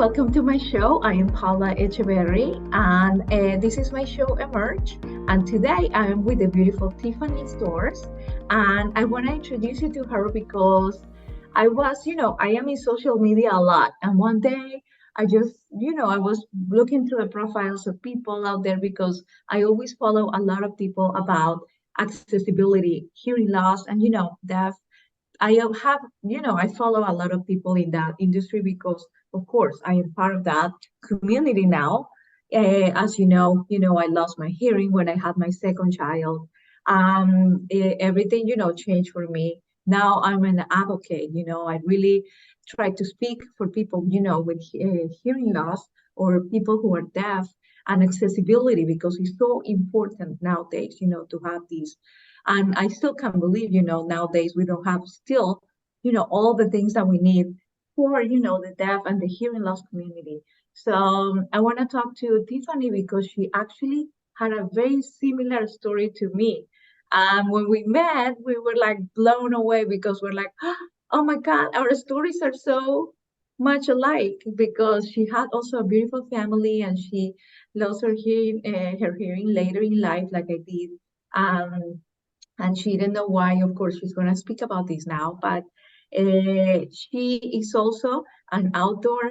welcome to my show. I am Paula Echeverry, and this is my show Emerge. And today I am with the beautiful Tiffany stores, and I want to introduce you to her because I am in social media a lot, and one day I was looking through the profiles of people out there because I always follow a lot of people about accessibility, hearing loss, and deaf. I follow a lot of people in that industry because, of course, I am part of that community now. As I lost my hearing when I had my second child. Everything, changed for me. Now I'm an advocate. I really try to speak for people, with hearing loss or people who are deaf and accessibility because it's so important nowadays, to have these and I still can't believe, nowadays we don't have still, all the things that we need for, the deaf and the hearing loss community. So I want to talk to Tiffany because she actually had a very similar story to me. When we met, we were like blown away because we're like, oh my God, our stories are so much alike because she had also a beautiful family and she lost her hearing later in life, like I did. Um, and she didn't know why. Of course, she's going to speak about this now, but she is also an author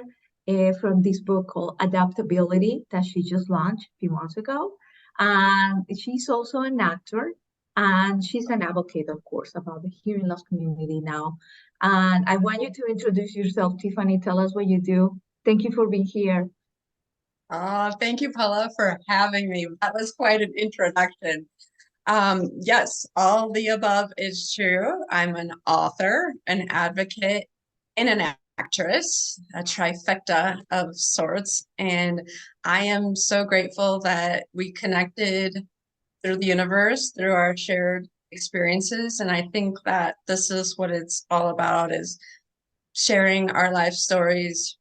from this book called Adaptability that she just launched a few months ago. And she's also an actor, and she's an advocate, of course, about the hearing loss community now. And I want you to introduce yourself, Tiffany. Tell us what you do. Thank you for being here. Thank you, Paula, for having me. That was quite an introduction. Yes, all the above is true. I'm an author, an advocate, and an actress, a trifecta of sorts. And I am so grateful that we connected through the universe, through our shared experiences. And I think that this is what it's all about, is sharing our life stories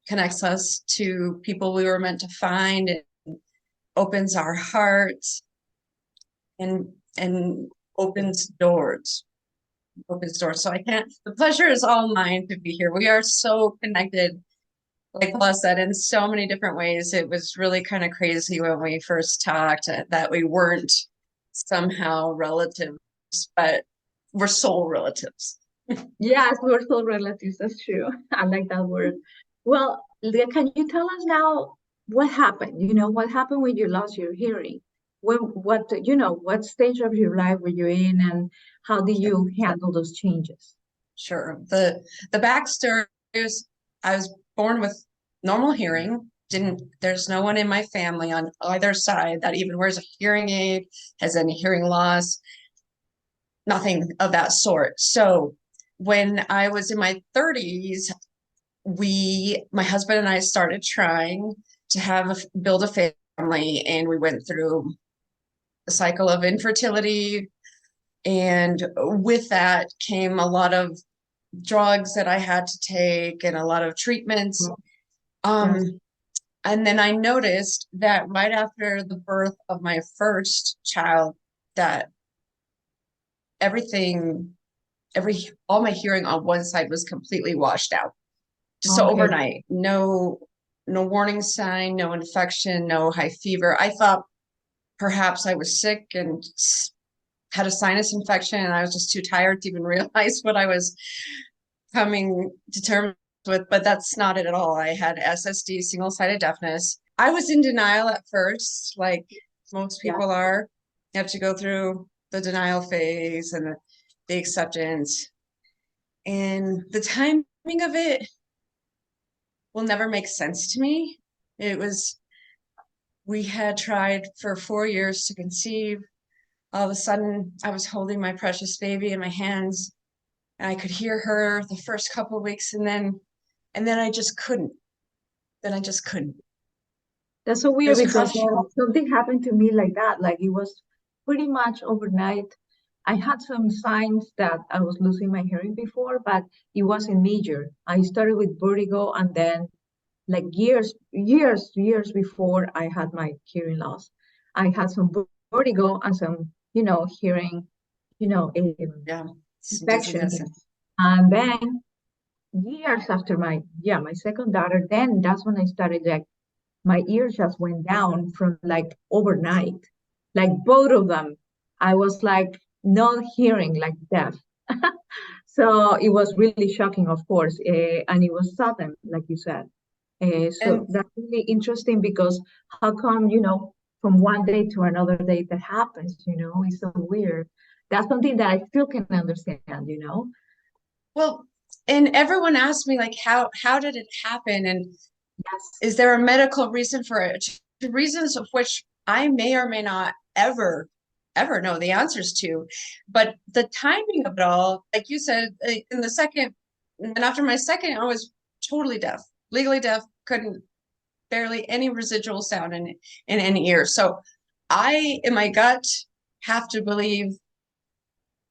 connects us to people we were meant to find and opens our hearts and opens doors. So the pleasure is all mine to be here. We are so connected, like Paula said, in so many different ways. It was really kind of crazy when we first talked that we weren't somehow relatives, but we're soul relatives. Yes, we're still relatives. That's true. I like that word. Well, Leah, can you tell us now what happened? What happened when you lost your hearing? What stage of your life were you in, and how did you handle those changes? Sure. The backstory is I was born with normal hearing. There's no one in my family on either side that even wears a hearing aid, has any hearing loss, nothing of that sort. So when I was in my 30s, my husband and I started trying to build a family, and we went through a cycle of infertility. And with that came a lot of drugs that I had to take and a lot of treatments. Yes. And then I noticed that right after the birth of my first child, that everything, all my hearing on one side was completely washed out. Just so Okay. overnight, no warning sign, no infection, no high fever. I thought perhaps I was sick and had a sinus infection, and I was just too tired to even realize what I was coming to terms with, but that's not it at all. I had SSD, single-sided deafness. I was in denial at first, like most Yeah. people are. You have to go through the denial phase and the acceptance. And the timing of it will never make sense to me. We had tried for 4 years to conceive. All of a sudden, I was holding my precious baby in my hands, and I could hear her the first couple of weeks, and then I just couldn't. Then I just couldn't. That's so It weird was because crushing. something happened to me like that. Like it was pretty much overnight. I had some signs that I was losing my hearing before, but it wasn't major. I started with vertigo, and then like years before I had my hearing loss, I had some vertigo and some, hearing, Yeah, some infection. dizziness. And then years after my second daughter, then that's when I started like my ears just went down from like overnight. Like both of them. I was like not hearing like deaf. So it was really shocking, of course, and it was sudden, like you said. So And that's really interesting because how come, from one day to another day that happens, it's so weird. That's something that I still can understand. well, and everyone asked me like how did it happen and Yes. is there a medical reason for it? Two reasons of which I may or may not ever know the answers to. But the timing of it all, like you said, in the second, and then after my second, I was totally deaf, legally deaf, couldn't barely any residual sound in any ear. So I, in my gut, have to believe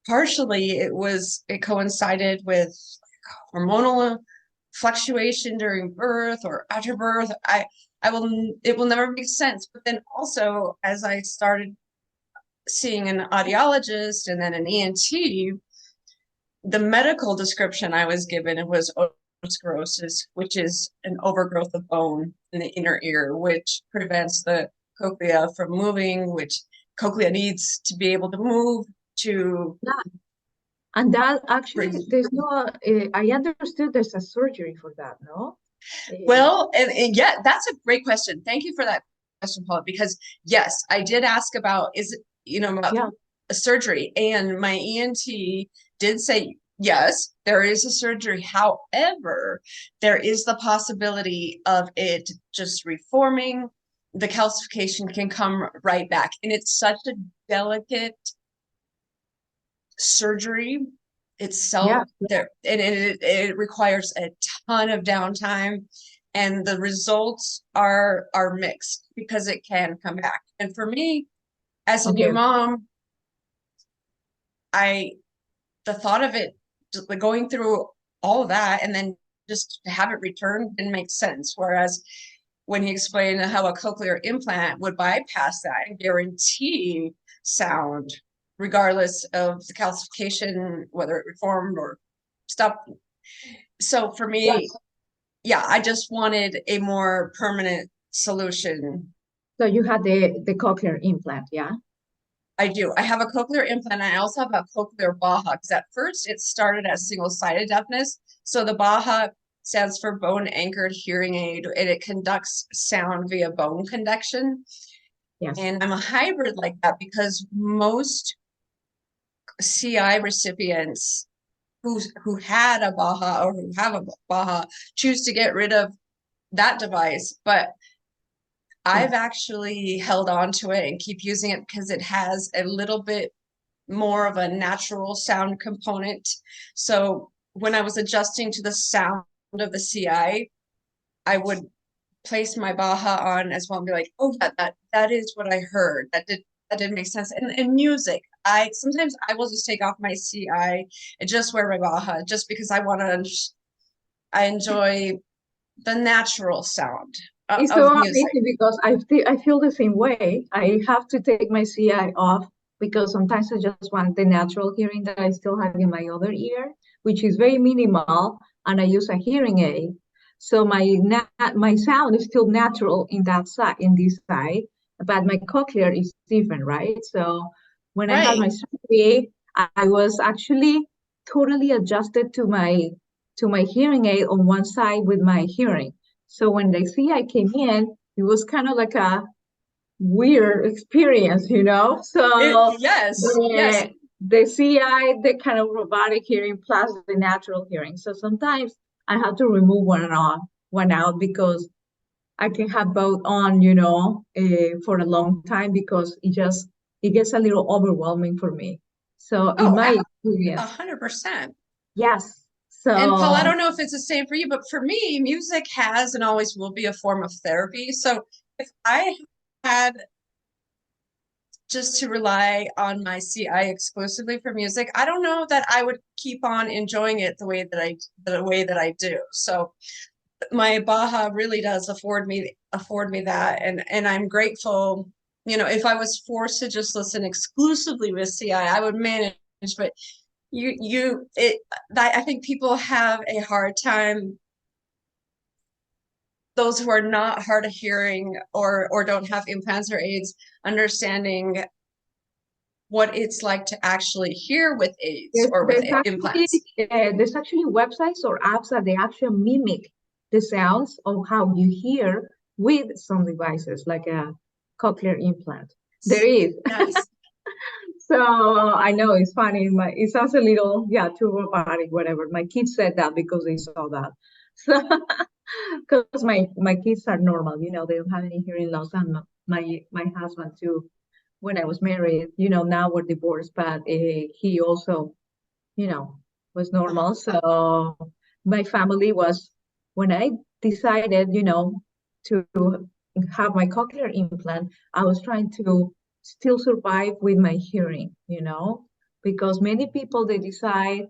partially it coincided with hormonal fluctuation during birth or after birth. I will it will never make sense. But then also as I started seeing an audiologist and then an ENT, the medical description I was given it was otosclerosis, which is an overgrowth of bone in the inner ear, which prevents the cochlea from moving, which cochlea needs to be able to move to Yeah. And that actually, bring. there's no, I understood there's a surgery for that, no? Uh, Well, and yeah, that's a great question. Thank you for that question, Paula, because yes, I did ask about is it, about yeah. a surgery, and my ENT did say yes, there is a surgery. However, there is the possibility of it just reforming. The calcification can come right back, and it's such a delicate surgery Yeah. itself there and it requires a ton of downtime and the results are mixed because it can come back. And for me as a new Okay. mom, I the thought of it like going through all of that and then just to have it returned didn't make sense. Whereas when he explained how a cochlear implant would bypass that and guarantee sound, regardless of the calcification, whether it reformed or stopped. So for me, Yes. yeah, I just wanted a more permanent solution. So you had the cochlear implant, yeah? I do. I have a cochlear implant. I also have a cochlear Baha because at first it started as single-sided deafness. So the Baha stands for bone anchored hearing aid and it conducts sound via bone conduction. Yes. And I'm a hybrid like that because most CI recipients who had a Baha or who have a Baha choose to get rid of that device. But Yeah. I've actually held on to it and keep using it because it has a little bit more of a natural sound component. So when I was adjusting to the sound of the I would place my Baha on as well and be like, oh yeah, that is what I heard. That did make sense. And music, I sometimes I will just take off my CI and just wear my Baha just because I enjoy the natural sound It's so of music. amazing because I feel the same way. I have to take my CI off because sometimes I just want the natural hearing that I still have in my other ear, which is very minimal, and I use a hearing aid. So my sound is still natural in that side, in this side, but my cochlear is different, right? So when I had Right. my surgery, I was actually totally adjusted to my hearing aid on one side with my hearing. So when the CI came in, it was kind of like a weird experience. So Yes, yes. the CI, the kind of robotic hearing plus the natural hearing. So sometimes I have to remove one out because I can have both on, for a long time because it gets a little overwhelming for me. So in Oh, my a experience, 100%. yes. And Paul, I So don't know if it's the same for you, but for me, music has and always will be a form of therapy. So if I had just to rely on my CI exclusively for music, I don't know that I would keep on enjoying it the way that I do. So my Baja really does afford me that, and I'm grateful. If I was forced to just listen exclusively with CI, I would manage, but I think people have a hard time, those who are not hard of hearing or don't have implants or aids, understanding what it's like to actually hear with aids There's or with there's actually implants. there's actually websites or apps that they actually mimic the sounds of how you hear with some devices, like a cochlear implant. There is. Yes. So I know it's funny. It sounds a little, yeah, too robotic, whatever. My kids said that because they saw that. So because my kids are normal, they don't have any hearing loss, and my husband too. When I was married, now we're divorced, but he also you know, was normal. So my family was, when I decided, to have my cochlear implant, I was trying to still survive with my hearing, because many people, they decide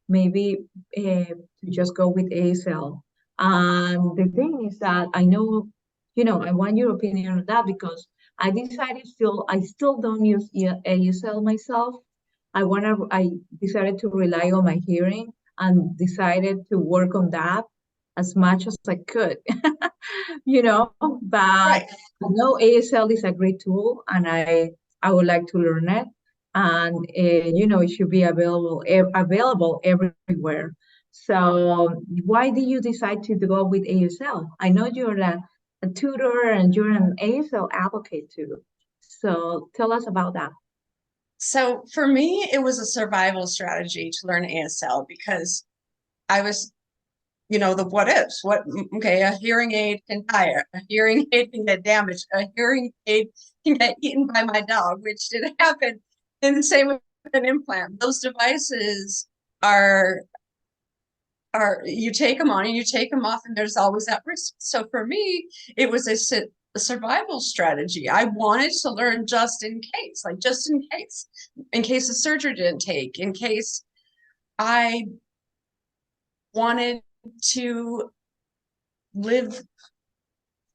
maybe to just go with ASL. And the thing is that I know, I want your opinion on that because I still don't use ASL myself. I decided to rely on my hearing and decided to work on that as much as I could, but Right. I know ASL is a great tool and I would like to learn it. And, it should be available everywhere. So why did you decide to go with ASL? I know you're a tutor and you're an ASL advocate too. So tell us about that. So for me, it was a survival strategy to learn ASL because I was, the what ifs. Okay, a hearing aid can die, a hearing aid can get damaged, a hearing aid can get eaten by my dog, which did happen. And the same with an implant. Those devices are you take them on and you take them off, and there's always that risk. So for me, it was a survival strategy. I wanted to learn just in case, in case the surgery didn't take, in case I wanted to live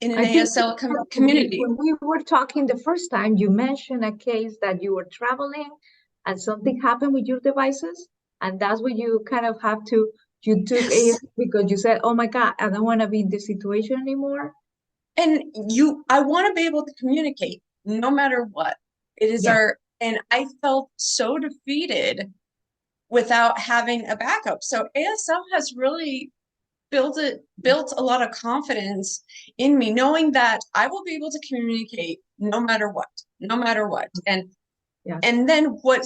in an I think ASL community. when we were talking the first time, you mentioned a case that you were traveling and something happened with your devices. And that's when you kind of you took a Yes. because you said, oh my God, I don't want to be in this situation anymore. And I want to be able to communicate no matter what. It is Yeah. and I felt so defeated without having a backup. So ASL has really built a lot of confidence in me, knowing that I will be able to communicate no matter what, no matter what. Yes. And then what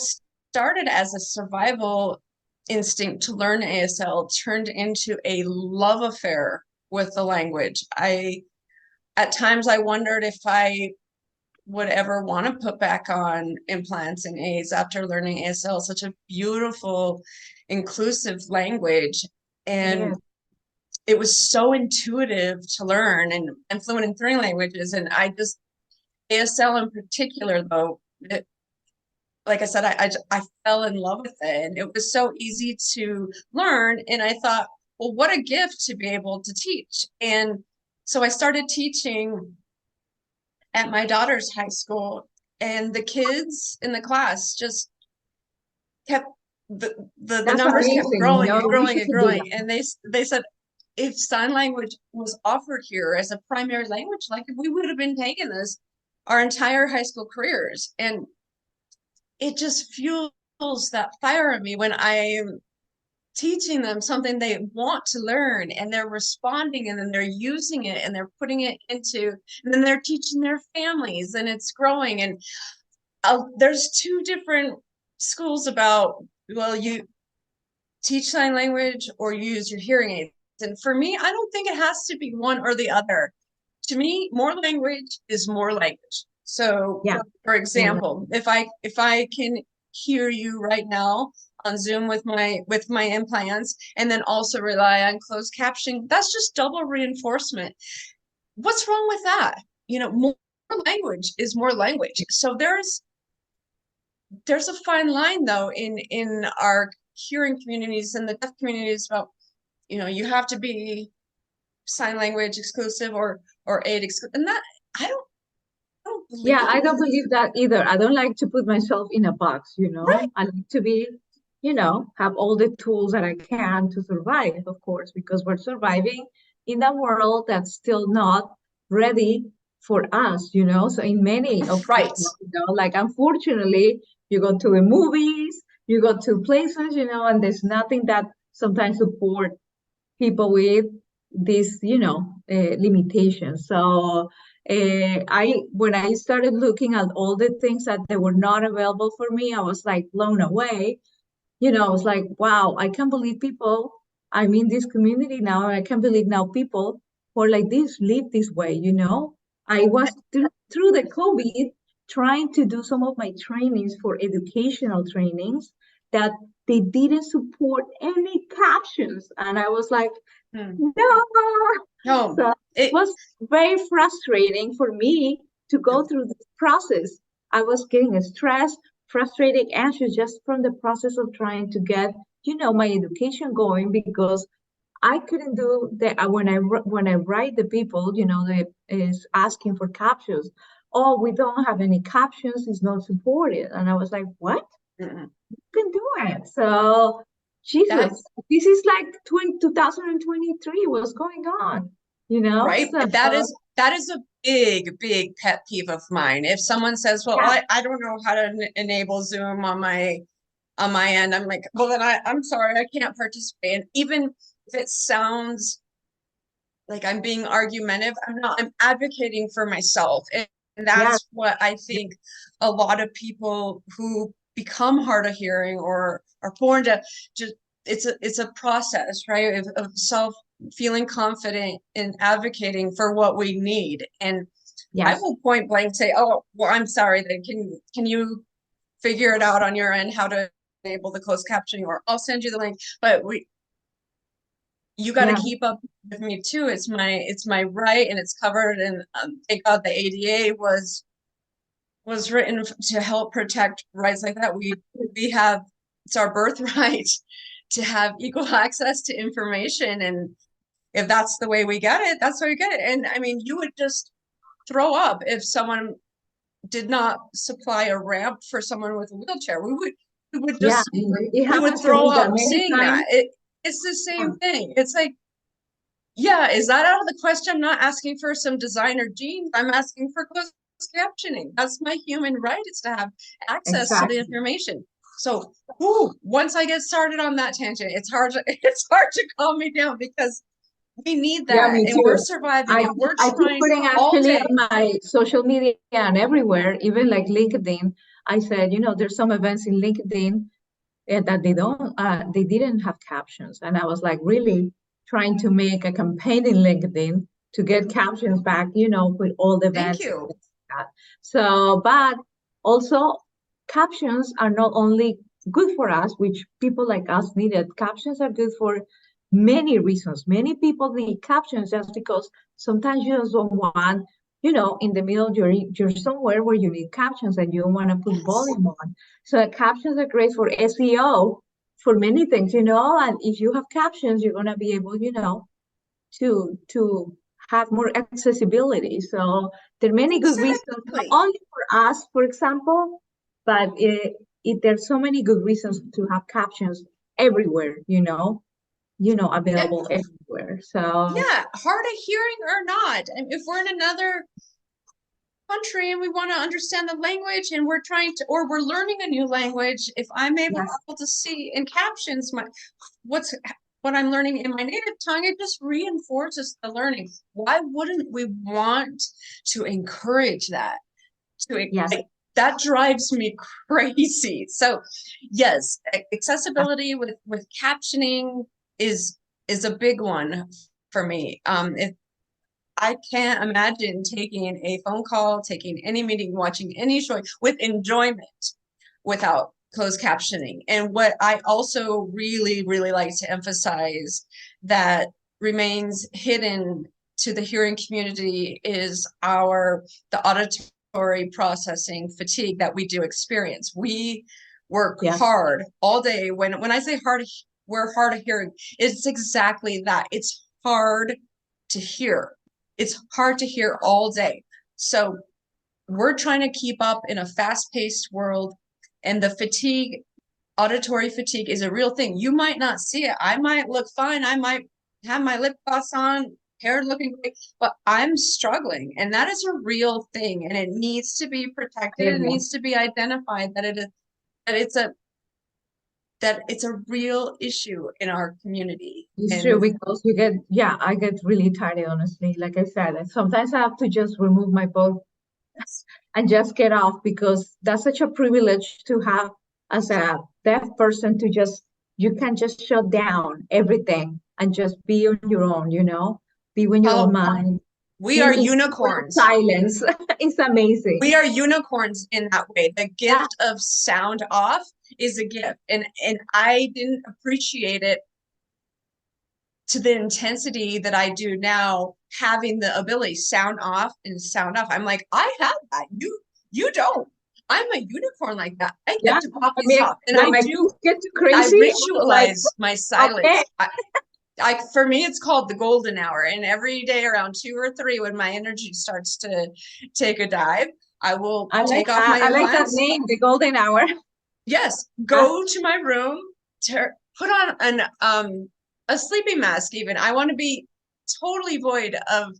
started as a survival instinct to learn ASL turned into a love affair with the language. At times I wondered if I would ever want to put back on implants and aids after learning ASL, such a beautiful, inclusive language. Yeah. And it was so intuitive to learn, and I'm fluent in three languages. And ASL in particular, though, like I said, I fell in love with it, and it was so easy to learn. And I thought, well, what a gift to be able to teach. And so I started teaching at my daughter's high school, and the kids in the class just kept the That's numbers kept amazing. growing and We growing should and do growing. that. And they said if sign language was offered here as a primary language, like we would have been taking this our entire high school careers. And it just fuels that fire in me when I'm teaching them something they want to learn, and they're responding, and then they're using it, and they're putting it into, and then they're teaching their families, and it's growing. And there's two different schools about, well, you teach sign language or use your hearing aids. And for me, I don't think it has to be one or the other. To me, more language is more language. So, Yeah. for Yeah. example, if I can hear you right now on Zoom with my implants, and then also rely on closed captioning, that's just double reinforcement. What's wrong with that? More language is more language. So there's a fine line, though, in our hearing communities and the deaf communities about, you have to be sign language exclusive or aid exclusive, and that I don't Yeah, believe. I don't believe that either. I don't like to put myself in a box. Right. I like to be, have all the tools that I can to survive, of course, because we're surviving in a world that's still not ready for us. So in many of Right. like unfortunately, you go to the movies, you go to places, and there's nothing that sometimes support people with these, limitations. So I when I started looking at all the things that they were not available for me, I was like blown away. I was like, wow, I can't believe people. I'm in this community now. I can't believe now people who are like this live this way. I was through the COVID trying to do some of my trainings for educational trainings that they didn't support any captions. And I was like, Hmm. no. No, So it it was very frustrating for me to go through this process. I was getting stressed, frustrated, anxious just from the process of trying to get my education going because I couldn't do that when I write the people, they is asking for captions. Oh, we don't have any captions, it's not supported. And I was like, what? mm-mm. Can do it. So, That Jesus, this is like 2023. What's going on? right. So, That is a big pet peeve of mine. If someone says, "Well, yeah, I don't know how to enable Zoom on my end," I'm like, "Well, then I'm sorry, I can't participate." And even if it sounds like I'm being argumentative, I'm not. I'm advocating for myself, and yeah, that's what I think a lot of people who become hard of hearing or are born to just it's a process, right? Of self feeling confident in advocating for what we need. And I yes, will point blank say, "Oh, well, I'm sorry. Then can you figure it out on your end how to enable the closed captioning, or I'll send you the link." But you got to yeah, keep up with me too. It's my right, and it's covered. And thank God the ADA was written to help protect rights like that. We have it's our birthright to have equal access to information, and if that's the way we get it, that's the way we get it. And I mean, you would just throw up if someone did not supply a ramp for someone with a wheelchair. We would yeah. just It we would happens to throw me that up many seeing that. times. It's the Yeah, same thing. It's like, yeah, is that out of the question? I'm not asking for some designer jeans. I'm asking for closed captioning. That's my human right, is to have access to the exactly. information. So, once I get started on that tangent, it's hard to calm me down because we need Yeah, that, me and we're too. surviving, I and we're I keep trying putting all actually day. on my social media and everywhere, even like LinkedIn. I said, there's some events in LinkedIn that they didn't have captions, and I was like really trying to make a campaign in LinkedIn to get captions back, with all the Thank events and you. things like that. So, but also captions are not only good for us, which people like us needed. Captions are good for many reasons. Many people need captions just because sometimes you just don't want, in the middle you're somewhere where you need captions and you don't want to put Yes. volume on. So captions are great for SEO, for many things, and if you have captions, you're gonna be able, to have more accessibility. So there are many good reasons, not Exactly. only for us, for example, but there's so many good reasons to have captions everywhere, And available everywhere. So yeah, hard of hearing or not, and if we're in another country and we want to understand the language and we're trying to, or we're learning a new language, if I'm able yes, to see in captions what's what I'm learning in my native tongue, it just reinforces the learning. Why wouldn't we want to encourage that? To yes, like, that drives me crazy. So yes, accessibility with captioning is is a big one for me. If I can't imagine taking a phone call, taking any meeting, watching any show with enjoyment without closed captioning. And what I also really like to emphasize that remains hidden to the hearing community is the auditory processing fatigue that we do experience. We work yeah, hard all day. When I say hard, we're hard of hearing, it's exactly that. It's hard to hear. It's hard to hear all day. So we're trying to keep up in a fast-paced world, and the fatigue auditory fatigue is a real thing. You might not see it. I might look fine. I might have my lip gloss on, hair looking great, but I'm struggling. And that is a real thing. And it needs to be protected. It Yeah. needs to be identified that it's a real issue in our community. It's true And because yeah, I get really tired, honestly. Like I said, and sometimes I have to just remove my phone and just get off because that's such a privilege to have as a deaf person to just, you can just shut down everything and just be on your own, be with your own Paula, mind, we be are in complete unicorns. silence. It's amazing. We are unicorns in that way. The Yeah, gift of sound off is a gift. And I didn't appreciate it to the intensity that I do now, having the ability sound off and sound off. I'm like, I have that. You don't. I'm a unicorn like that. I yeah. get to pop I these mean, off. And when I my do, kids get too I crazy, I was like, ritualize my okay, silence. For me, it's called the golden hour. And every day around 2 or 3, when my energy starts to take a dive, I will I like take off that. my I like that implants. name, the golden hour. Yes, go to my room, put on a sleeping mask even. I want to be totally void of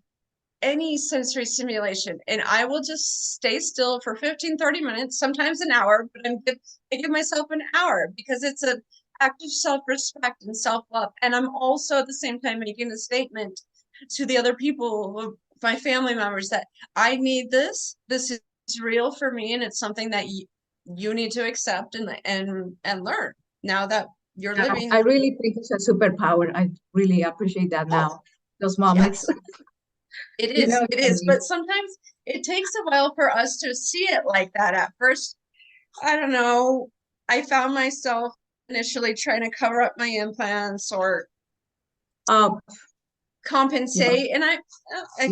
any sensory stimulation, and I will just stay still for 15-30 minutes, sometimes an hour, but I give myself an hour because it's an act of self-respect and self-love. And I'm also at the same time making a statement to the other people, my family members, that I need this. This is real for me, and it's something that you need to accept and learn now that you're Yeah, living. I really think it's a superpower. I really appreciate that Oh, now. Those moments, yes, it is. It it's is. But amazing. sometimes it takes a while for us to see it like that. At first, I don't know. I found myself initially trying to cover up my implants or Oh, yeah, compensate. And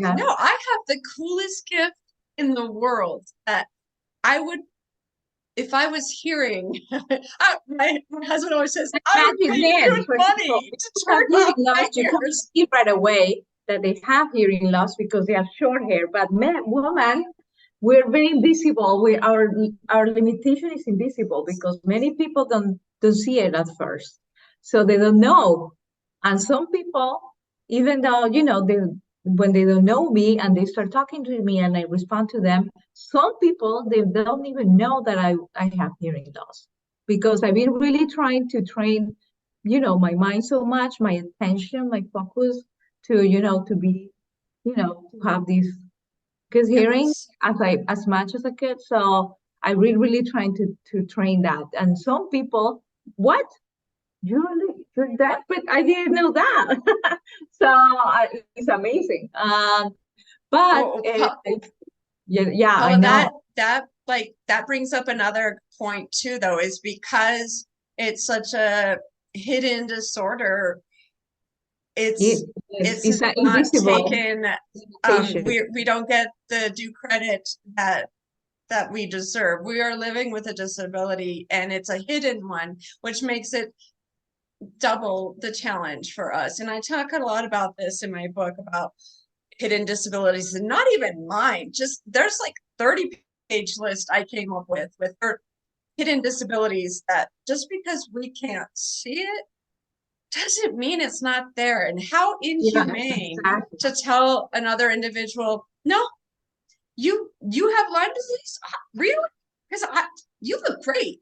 yeah. no, I have the coolest gift in the world that I would, if I was hearing, my husband always says, Like I would magic pay you then, good first of all, money to people have turn hearing off loss. my You can ears. see right away that they have hearing loss because they have short hair. But men, woman, we're very invisible. Our limitation is invisible because many people don't see it at first, so they don't know. And some people, even though they when they don't know me and they start talking to me and I respond to them, some people they don't even know that I have hearing loss because I've been really trying to train, my mind so much, my attention, my focus to, to be, to have this good hearing Yes. as much as I could. So I really trying to train that. And some people, what? You're that, but I didn't know that. So it's amazing. But Well, yeah, yeah, I Paula, know. that brings up another point too, though, is because it's such a hidden disorder. It, It's it's it's an not invisible taken. limitation. We don't get the due credit that we deserve. We are living with a disability, and it's a hidden one, which makes it double the challenge for us. And I talk a lot about this in my book about hidden disabilities, and not even mine. Just there's like 30-page list I came up with hidden disabilities that just because we can't see it doesn't mean it's not there. And how Yeah, inhumane exactly. to tell another individual, no, you have Lyme disease? Really? Because you look great.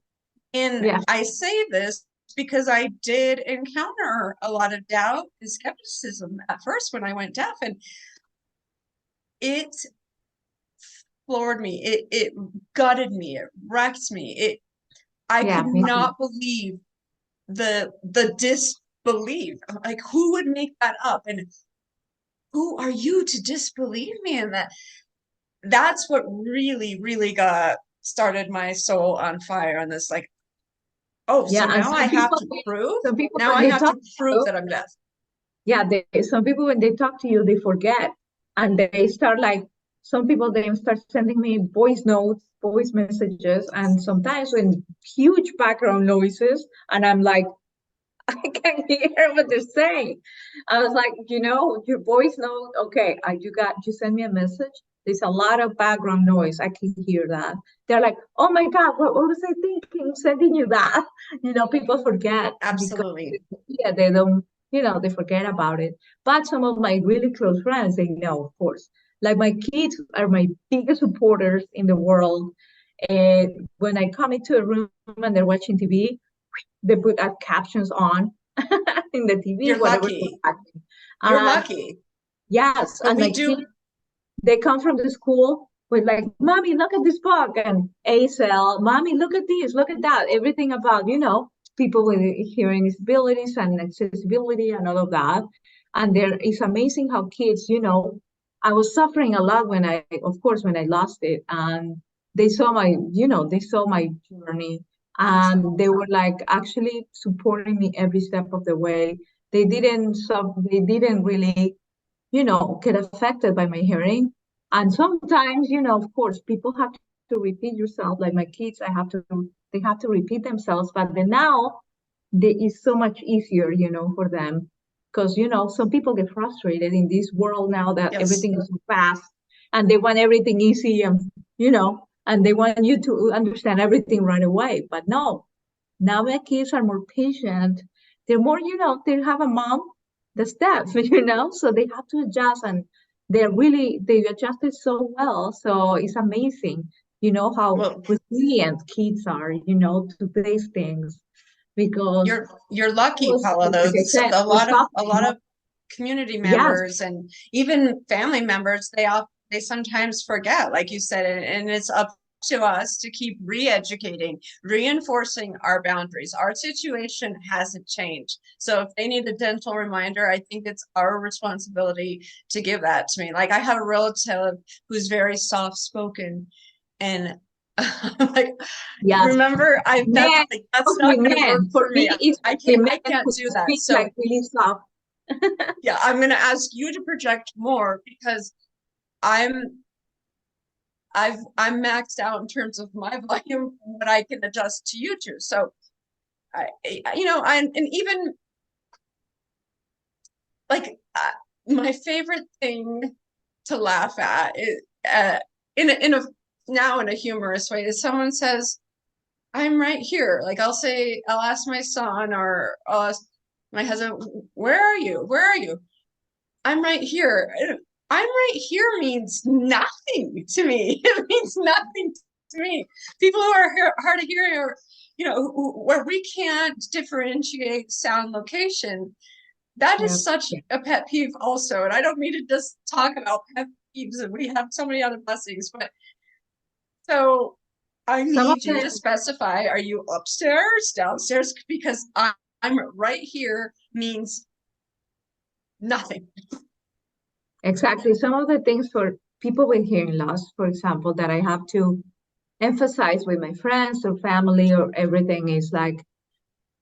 And Yeah, I say this because I did encounter a lot of doubt and skepticism at first when I went deaf, and it floored me. It gutted me. It wrecked me. I yeah, could me too. not believe the disbelief. Like, who would make that up? And who are you to disbelieve me in that? That's what really got started my soul on fire on this. Like, oh, so Yeah, and now I have to prove? some people Now when I they have talk to to prove you, that I'm deaf. yeah, some people when they talk to you, they forget, and they start like some people they start sending me voice notes, voice messages, and sometimes when huge background noises, and I'm like, I can hear what they're saying. I was like, your voice note, okay, you send me a message. There's a lot of background noise. I can hear that. They're like, oh my God, what was I thinking sending you that? People forget because Absolutely. yeah, they don't, they forget about it. But some of my really close friends, they know, of course. Like my kids are my biggest supporters in the world. And when I come into a room and they're watching TV, they put captions on in the TV, You're whatever they're lucky. watching. You're And lucky. yes, So and we my do. kids, they come from the school with like, Mommy, look at this book, and ASL, Mommy, look at this, look at that, everything about, people with hearing disabilities and accessibility and all of that. And there is amazing how kids, I was suffering a lot of course, when I lost it. And they saw my journey, and they were like actually supporting me every step of the way. They didn't really get affected by my hearing. And sometimes, of course, people have to repeat yourself. Like my kids, they have to repeat themselves. But then now, it's so much easier, for them. Because, some people get frustrated in this world now that Yes. everything is so fast and they want everything easy and they want you to understand everything right away. But no, now my kids are more patient. They're more, they have a mom that's deaf, so they have to adjust and they adjusted so well. So it's amazing, how Well, resilient kids are, to these things. Because you're lucky, Paula, though. like I said, I was A suffering. lot of community Yes, members and even family members, they sometimes forget, like you said, and it's up to us to keep re-educating, reinforcing our boundaries. Our situation hasn't changed. So if they need a dental reminder, I think it's our responsibility to give that to me. Like I have a relative who's very soft spoken and like, yes. remember, Men, that's mostly not going to work men. For for me, me. it's mostly men I can't who do that. speak So like really soft. yeah, I'm going to ask you to project more because I'm I'm maxed out in terms of my volume, what I can adjust to you to. So and even like my favorite thing to laugh at is in a now in a humorous way is someone says, I'm right here. Like I'll ask my son or I'll ask my husband, where are you? Where are you? I'm right here. I'm right here means nothing to me. It means nothing to me. People who are hard of hearing or, where we can't differentiate sound location, that Yeah. is such a pet peeve also. And I don't mean to just talk about pet peeves and we have so many other blessings, but so I Some of need you to the specify, are you upstairs, downstairs? Because I'm right here means nothing. Exactly. Some of the things for people with hearing loss, for example, that I have to emphasize with my friends or family or everything is like,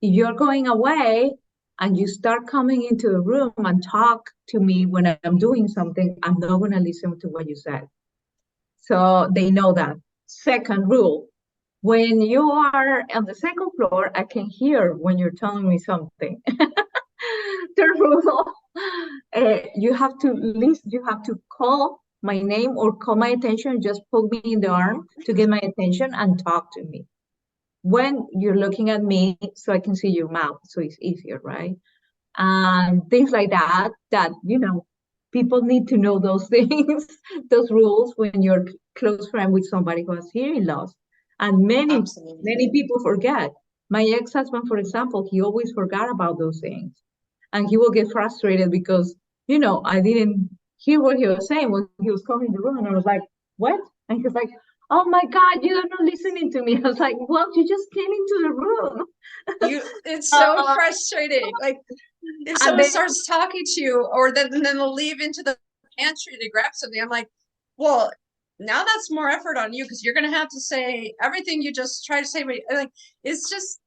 if you're going away and you start coming into a room and talk to me when I'm doing something, I'm not going to listen to what you said. So they know that. Second rule, when you are on the second floor, I can hear when you're telling me something. Third rule, you have to call my name or call my attention, just pull me in the arm to get my attention and talk to me. When you're looking at me, so I can see your mouth, so it's easier, right? And things like that, people need to know those things, those rules when you're close friend with somebody who has hearing loss. And Absolutely. many people forget. My ex-husband, for example, he always forgot about those things. And he will get frustrated because, I didn't hear what he was saying when he was coming in the room. And I was like, what? And he's like, oh my God, you're not listening to me. I was like, well, you just came into the room. It's so Uh, frustrating. Like if and someone then, starts talking to you or then they'll leave into the pantry to grab something, I'm like, well, now that's more effort on you because you're gonna have to say everything you just try to say, but like it's just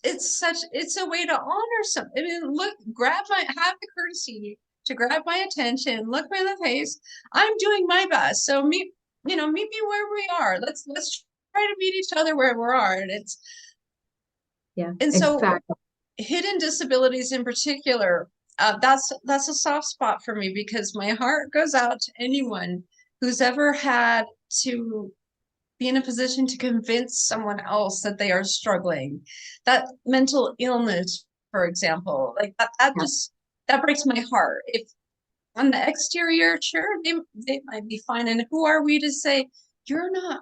it's a way to honor something. I mean, look, have the courtesy to grab my attention, look me in the face. I'm doing my best. So meet me where we are. Let's try to meet each other where we are. yeah, And so exactly. hidden disabilities in particular, that's a soft spot for me because my heart goes out to anyone who's ever had to be in a position to convince someone else that they are struggling. That mental illness, for example, like that Yeah. just that breaks my heart. If on the exterior, sure, they might be fine. And who are we to say you're not?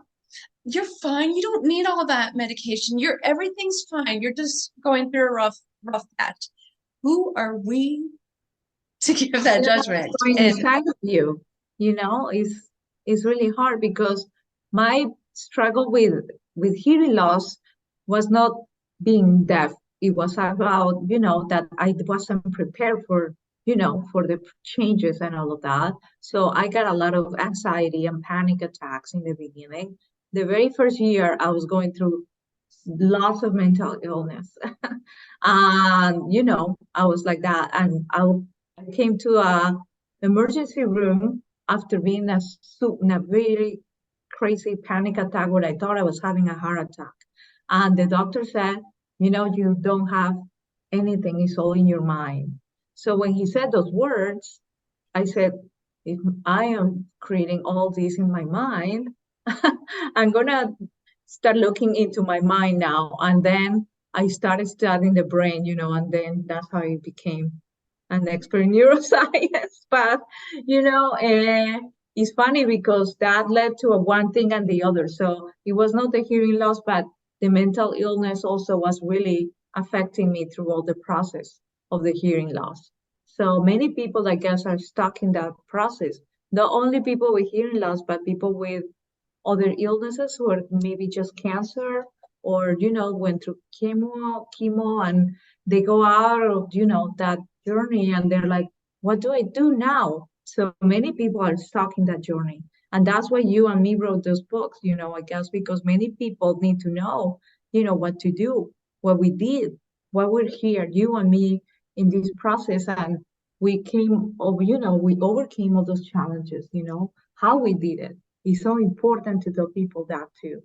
You're fine. You don't need all that medication. Everything's fine. You're just going through a rough patch. Who are we to give that You know what's judgment? going And inside of you, is really hard because my struggle with hearing loss was not being deaf. It was about, that I wasn't prepared for, for the changes and all of that. So I got a lot of anxiety and panic attacks in the beginning. The very first year I was going through lots of mental illness. And, I was like that. And I came to a emergency room after being in a very crazy panic attack where I thought I was having a heart attack. And the doctor said, you don't have anything, it's all in your mind. So when he said those words, I said, if I am creating all this in my mind, I'm gonna start looking into my mind now. And then I started studying the brain, and then that's how I became an expert in neuroscience. But it's funny because that led to a one thing and the other. So it was not the hearing loss, but the mental illness also was really affecting me through all the process of the hearing loss. So many people, I guess, are stuck in that process. Not only people with hearing loss, but people with other illnesses who are maybe just cancer or went through chemo and they go out of that journey and they're like, what do I do now? So many people are stuck in that journey, and that's why you and me wrote those books, I guess because many people need to know what to do, what we did, why we're here, you and me, in this process. And we came over, we overcame all those challenges, how we did it. It's so important to tell people that too.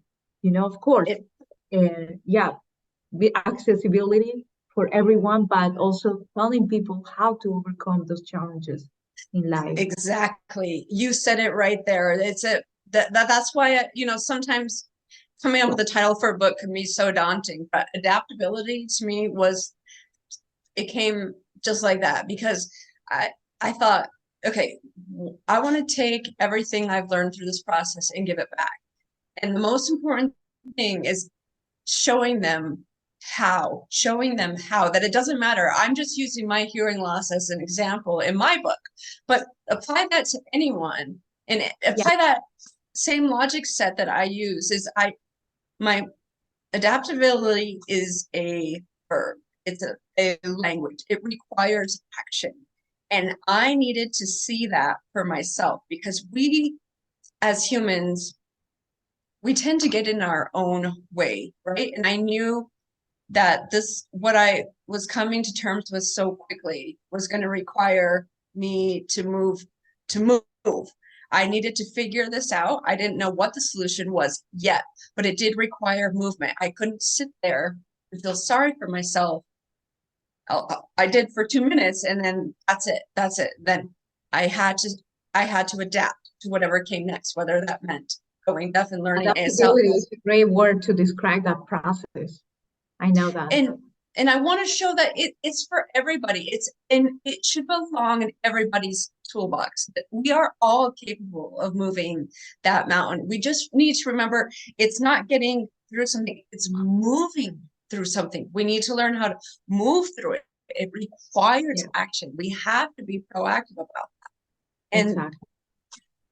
Of course, it yeah, the accessibility for everyone, but also telling people how to overcome those challenges in life. exactly. You said it right there. That's why sometimes coming up with a title for a book can be so daunting, but adaptability to me it came just like that because I I thought, okay, I want to take everything I've learned through this process and give it back. And the most important thing is showing them how, that it doesn't matter. I'm just using my hearing loss as an example in my book, but apply that to anyone and Yeah, apply that same logic set that I use my adaptability is a verb. It's a language. It requires action. And I needed to see that for myself because we as humans, we tend to get in our own way, right? And I knew that what I was coming to terms with so quickly was going to require me to move. I needed to figure this out. I didn't know what the solution was yet, but it did require movement. I couldn't sit there and feel sorry for myself. I did for 2 minutes and then that's it. That's it. Then I had to I had to adapt to whatever came next, whether that meant going deaf and learning ASL. adaptability is a great word to describe that process. I know that. and and I want to show that it's for everybody. It should belong in everybody's toolbox. That we are all capable of moving that mountain. We just need to remember it's not getting through something, it's moving through something. We need to learn how to move through it. It requires Yeah, action. We have to be proactive about that. And exactly.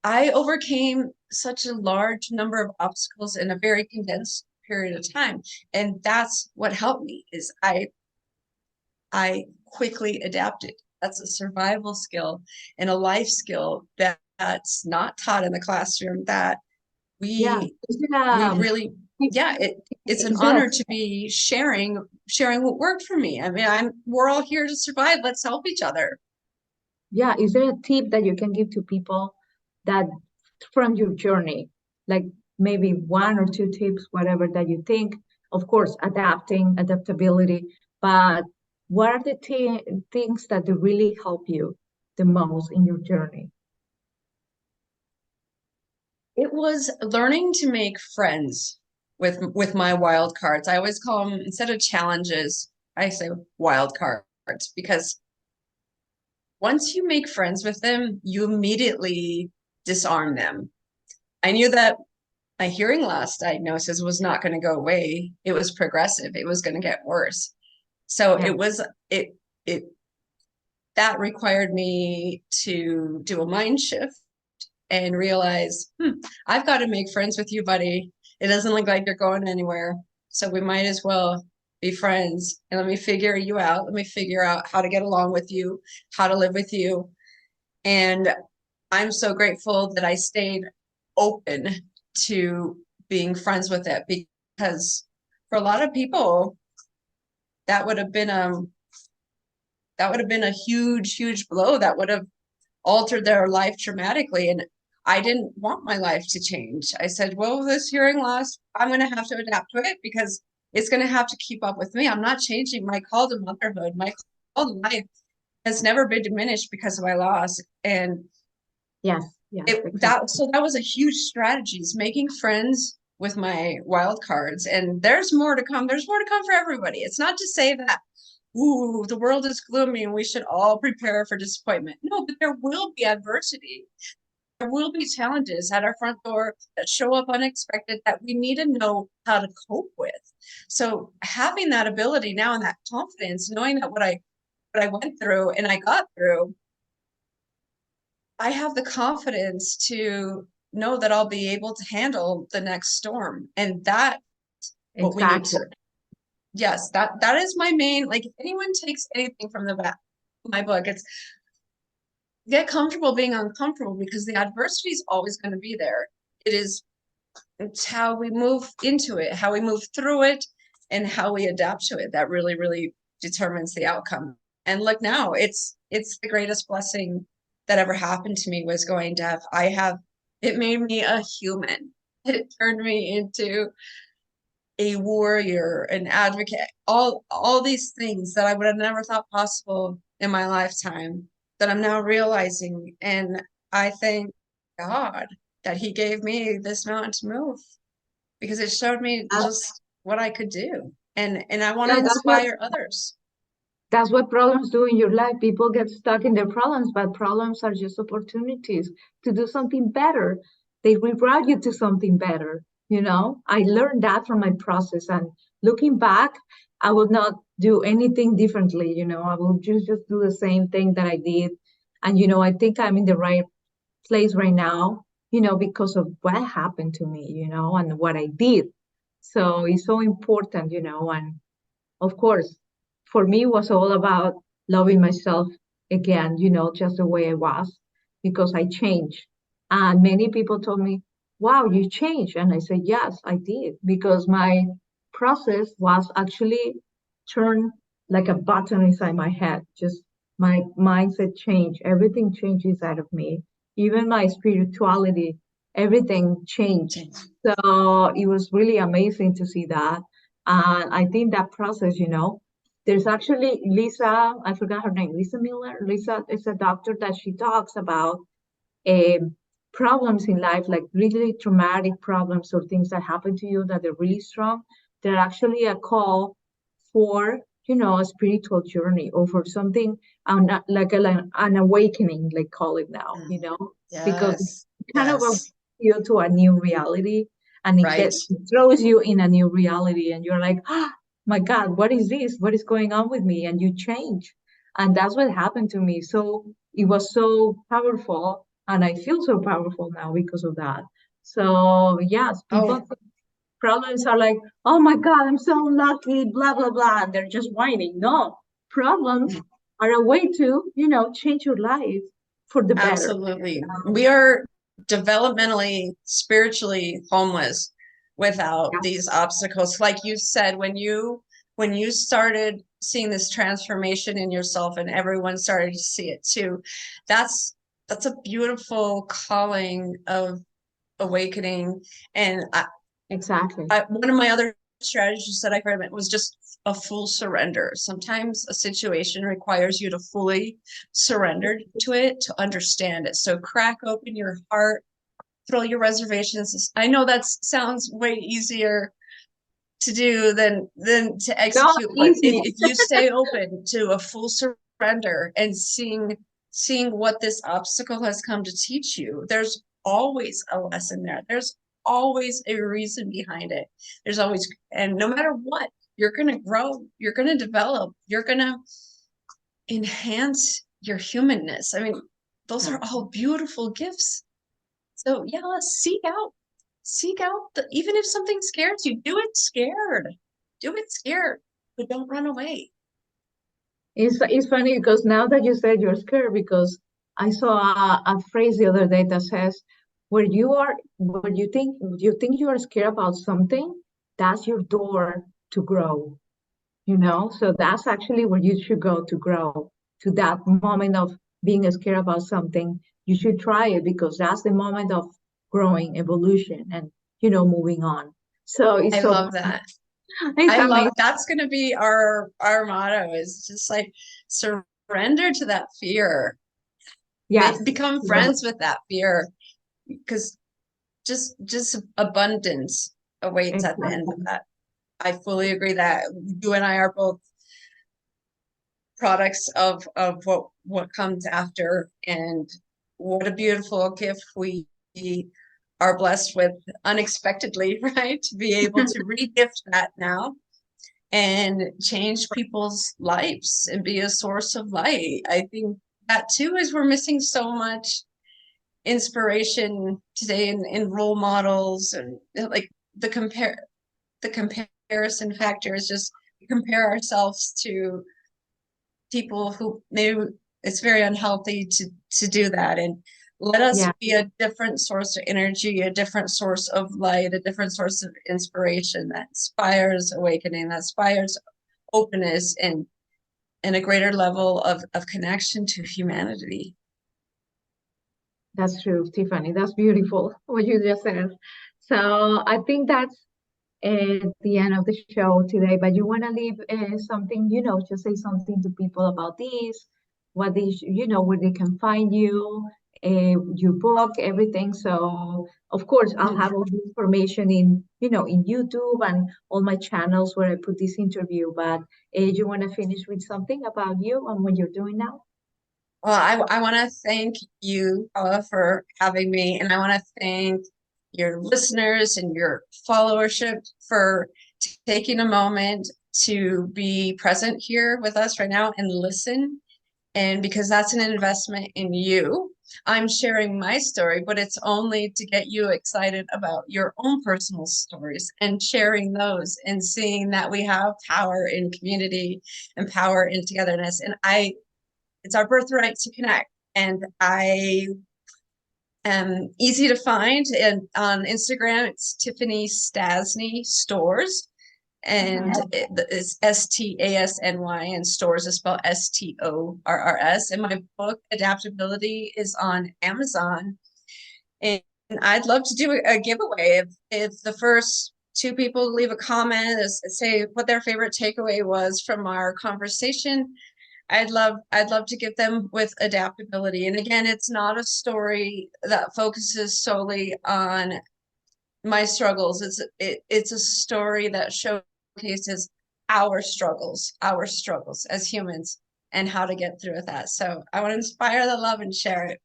I overcame such a large number of obstacles in a very condensed period of time. And that's what helped me is I quickly adapted. That's a survival skill and a life skill that's not taught in the classroom that Yeah. we Is it we really yeah, it's an is there a honor to be sharing what worked for me. I mean, we're all here to survive. Let's help each other. Yeah, is there a tip that you can give to people that from your journey, like maybe one or two tips, whatever that you think? Of course, adaptability, but what are the things that really help you the most in your journey? It was learning to make friends with my wild cards. I always call them, instead of challenges, I say wild cards, because once you make friends with them, you immediately disarm them. I knew that my hearing loss diagnosis was not going to go away. It was progressive. It was going to get worse. So Yeah, it that required me to do a mind shift and realize, I've got to make friends with you, buddy. It doesn't look like you're going anywhere. So we might as well be friends, and let me figure you out. Let me figure out how to get along with you, how to live with you. And I'm so grateful that I stayed open to being friends with it, because for a lot of people, that would have been a huge, huge blow that would have altered their life dramatically. And I didn't want my life to change. I said, well, this hearing loss, I'm going to have to adapt to it, because it's going to have to keep up with me. I'm not changing. My call to motherhood, my call to life has never been diminished because of my loss. And yes, yes, exactly. that was a huge strategy, is making friends with my wild cards. And there's more to come. There's more to come for everybody. It's not to say that, ooh, the world is gloomy and we should all prepare for disappointment. No, but there will be adversity. There will be challenges at our front door that show up unexpected that we need to know how to cope with. So having that ability now and that confidence, knowing that what I went through and I got through, I have the confidence to know that I'll be able to handle the next storm. And that what we need Exactly. to, yes, that is my main, like, if anyone takes anything from the back my book, it's get comfortable being uncomfortable, because the adversity is always going to be there. It's how we move into it, how we move through it, and how we adapt to it that really, really determines the outcome. And look, now it's the greatest blessing that ever happened to me, was going deaf. It made me a human. It turned me into a warrior, an advocate, all these things that I would have never thought possible in my lifetime, that I'm now realizing. And I thank God that He gave me this mountain to move, because it showed me That, just what I could do. And I want to yeah, inspire others. that's what problems do in your life. People get stuck in their problems, but problems are just opportunities to do something better. They reroute you to something better. I learned that from my process. And looking back, I would not do anything differently. I will just do the same thing that I did. And, I think I'm in the right place right now, because of what happened to me, and what I did. So it's so important, and of course, for me, it was all about loving myself again, just the way I was, because I changed. And many people told me, wow, you changed. And I said, yes, I did, because my process was actually turned like a button inside my head. Just my mindset changed. Everything changed inside of me. Even my spirituality, everything changed. So it was really amazing to see that. And I think that process, there's actually Lisa, I forgot her name, Lisa Miller. Lisa is a doctor that she talks about um, problems in life, like really traumatic problems or things that happen to you that are really strong. They're actually a call for, a spiritual journey or for something like an awakening, like call it now, because it Yes, kind of yes, you to a new reality, and right. it throws you in a new reality, and you're like, oh my God, what is this? What is going on with me? And you change. And that's what happened to me. So it was so powerful, and I feel so powerful now because of that. So yes, people Oh, think problems are like, oh my God, I'm so unlucky, blah blah blah, and they're just whining. No, problems are a way to, change your life for the better. absolutely. We are developmentally, spiritually homeless without Yeah, these obstacles. Like you said, when you started seeing this transformation in yourself, and everyone started to see it too, that's that's a beautiful calling of awakening. And exactly. one of my other strategies that I heard was just a full surrender. Sometimes a situation requires you to fully surrender to it, to understand it. So crack open your heart, throw your reservations. I know that sounds way easier to do than to Not execute, but easy. if you stay open to a full surrender and seeing what this obstacle has come to teach you, there's always a lesson there. There's always a reason behind it. There's always, and no matter what, you're going to grow, you're going to develop, you're going to enhance your humanness. I mean, those are all beautiful gifts. So yeah, let's seek out even if something scares you, do it scared. Do it scared, but don't run away. It's funny because now that you said you're scared, because I saw a phrase the other day that says, where you think you are scared about something, that's your door to grow, you know? So that's actually where you should go to grow, to that moment of being scared about something. You should try it because that's the moment of growing, evolution, and, moving on. So I it's love that. it's I love amazing. that's going to be our motto is just like surrender to that fear. Yes, Become love it. friends with that fear because just abundance awaits at the end of Exactly. that. I fully agree that you and I are both products of what comes after, and what a beautiful gift we are blessed with unexpectedly, right? To be able to regift that now and change people's lives and be a source of light. I think that too is we're missing so much inspiration today in role models, and like the comparison factor is just we compare ourselves to people who maybe it's very unhealthy to do that, and let us Yeah, be a different source of energy, a different source of light, a different source of inspiration that inspires awakening, that inspires openness and a greater level of connection to humanity. that's true, Tiffany. That's beautiful what you just said. So I think that's the end of the show today. But you want to leave something, just say something to people about this, what they, where they can find you, your book, everything. So of course, I'll have all the information in YouTube and all my channels where I put this interview. But you want to finish with something about you and what you're doing now? Well, I want to thank you, Paula, for having me, and I want to thank your listeners and your followership for taking a moment to be present here with us right now and listen. And because that's an investment in you, I'm sharing my story, but it's only to get you excited about your own personal stories and sharing those and seeing that we have power in community and power in togetherness. And it's our birthright to connect. And I am easy to find. And on Instagram, it's Tiffany Stasny Stores. And it's Stasny, and stores is spelled Storrs. And my book, Adaptability, is on Amazon. And I'd love to do a giveaway if the first two people leave a comment, say what their favorite takeaway was from our conversation. I'd love to give them with adaptability. And again, it's not a story that focuses solely on my struggles. It's a story that showcases our struggles as humans and how to get through with that. So I want to inspire the love and share it.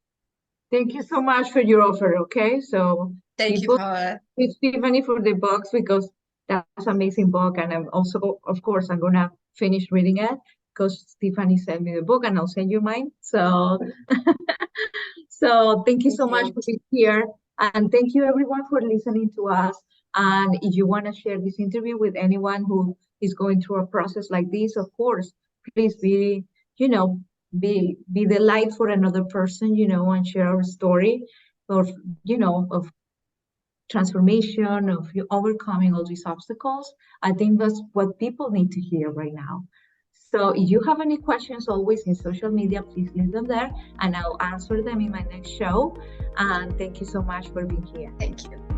Thank you so much for your offer. Okay, so Thank you, people, Paula. with Tiffany for the box because that's an amazing book, and I'm also, of course, I'm gonna finish reading it because Tiffany sent me the book, and I'll send you mine. So, so thank you Thank so much you. for being here, and thank you everyone for listening to us. And if you want to share this interview with anyone who is going through a process like this, of course, please you know, be the light for another person, and share our story of, of transformation, of you overcoming all these obstacles. I think that's what people need to hear right now. So if you have any questions always in social media, please leave them there and I'll answer them in my next show. And thank you so much for being here. Thank you.